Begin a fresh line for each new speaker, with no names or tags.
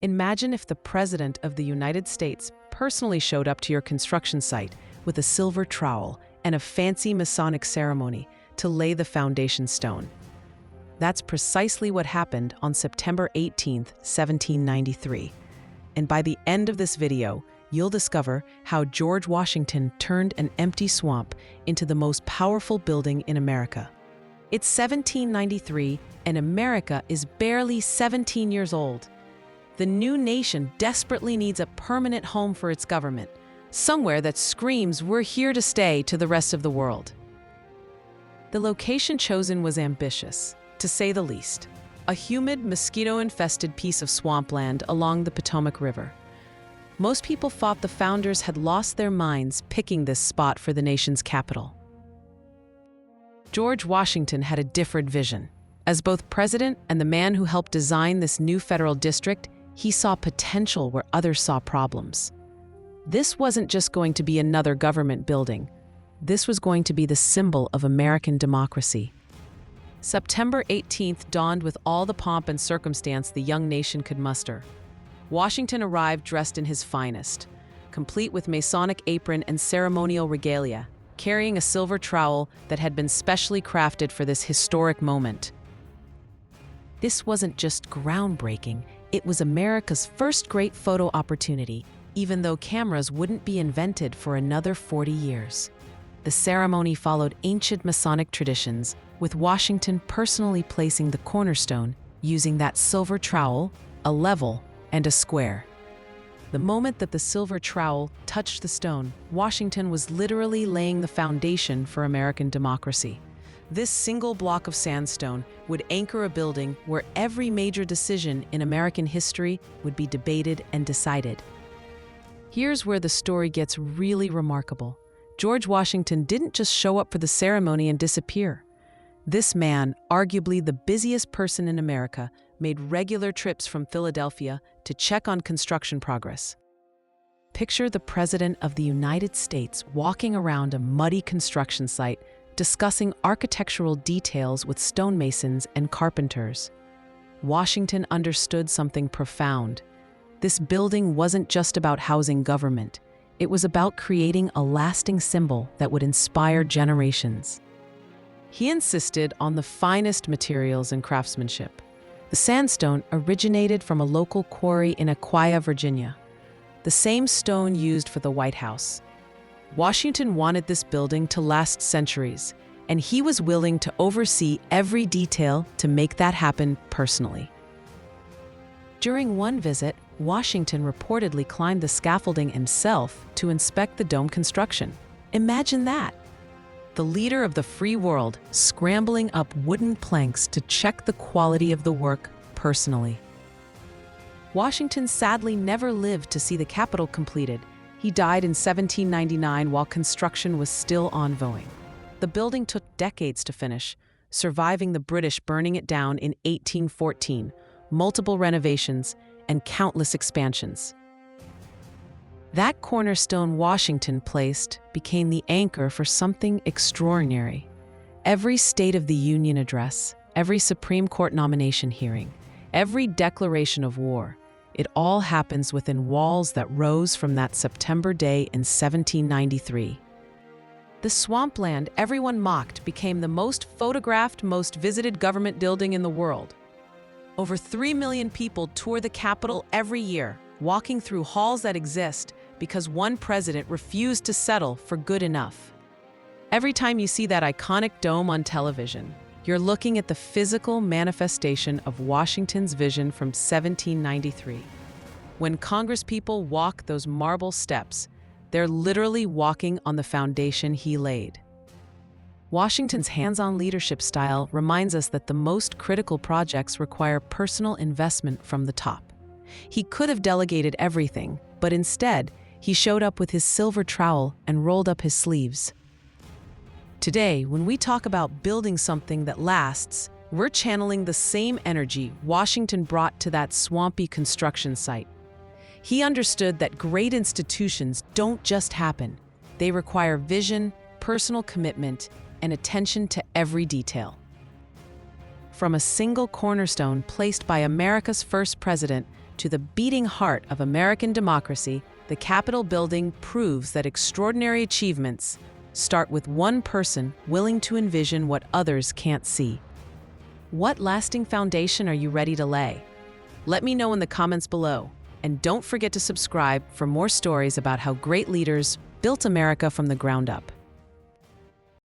Imagine if the President of the United States personally showed up to your construction site with a silver trowel and a fancy Masonic ceremony to lay the foundation stone. That's precisely what happened on September 18, 1793. And by the end of this video, you'll discover how George Washington turned an empty swamp into the most powerful building in America. It's 1793, and America is barely 17 years old. The new nation desperately needs a permanent home for its government, somewhere that screams, "We're here to stay," to the rest of the world. The location chosen was ambitious, to say the least. A humid, mosquito-infested piece of swampland along the Potomac River. Most people thought the founders had lost their minds picking this spot for the nation's capital. George Washington had a different vision. As both president and the man who helped design this new federal district, he saw potential where others saw problems. This wasn't just going to be another government building. This was going to be the symbol of American democracy. September 18th dawned with all the pomp and circumstance the young nation could muster. Washington arrived dressed in his finest, complete with Masonic apron and ceremonial regalia, carrying a silver trowel that had been specially crafted for this historic moment. This wasn't just groundbreaking, it was America's first great photo opportunity, even though cameras wouldn't be invented for another 40 years. The ceremony followed ancient Masonic traditions, with Washington personally placing the cornerstone using that silver trowel, a level, and a square. The moment that the silver trowel touched the stone, Washington was literally laying the foundation for American democracy. This single block of sandstone would anchor a building where every major decision in American history would be debated and decided. Here's where the story gets really remarkable. George Washington didn't just show up for the ceremony and disappear. This man, arguably the busiest person in America, made regular trips from Philadelphia to check on construction progress. Picture the President of the United States walking around a muddy construction site, discussing architectural details with stonemasons and carpenters. Washington understood something profound. This building wasn't just about housing government. It was about creating a lasting symbol that would inspire generations. He insisted on the finest materials and craftsmanship. The sandstone originated from a local quarry in Aquia, Virginia, the same stone used for the White House. Washington wanted this building to last centuries, and he was willing to oversee every detail to make that happen personally. During one visit, Washington reportedly climbed the scaffolding himself to inspect the dome construction. Imagine that! The leader of the free world scrambling up wooden planks to check the quality of the work personally. Washington sadly never lived to see the Capitol completed. He died in 1799 while construction was still ongoing. The building took decades to finish, surviving the British burning it down in 1814, multiple renovations, and countless expansions. That cornerstone Washington placed became the anchor for something extraordinary. Every State of the Union address, every Supreme Court nomination hearing, every declaration of war, it all happens within walls that rose from that September day in 1793. The swampland everyone mocked became the most photographed, most visited government building in the world. Over 3 million people tour the Capitol every year, walking through halls that exist because one president refused to settle for good enough. Every time you see that iconic dome on television, you're looking at the physical manifestation of Washington's vision from 1793. When Congresspeople walk those marble steps, they're literally walking on the foundation he laid. Washington's hands-on leadership style reminds us that the most critical projects require personal investment from the top. He could have delegated everything, but instead, he showed up with his silver trowel and rolled up his sleeves. Today, when we talk about building something that lasts, we're channeling the same energy Washington brought to that swampy construction site. He understood that great institutions don't just happen. They require vision, personal commitment, and attention to every detail. From a single cornerstone placed by America's first president to the beating heart of American democracy, the Capitol building proves that extraordinary achievements start with one person willing to envision what others can't see. What lasting foundation are you ready to lay? Let me know in the comments below. And don't forget to subscribe for more stories about how great leaders built America from the ground up.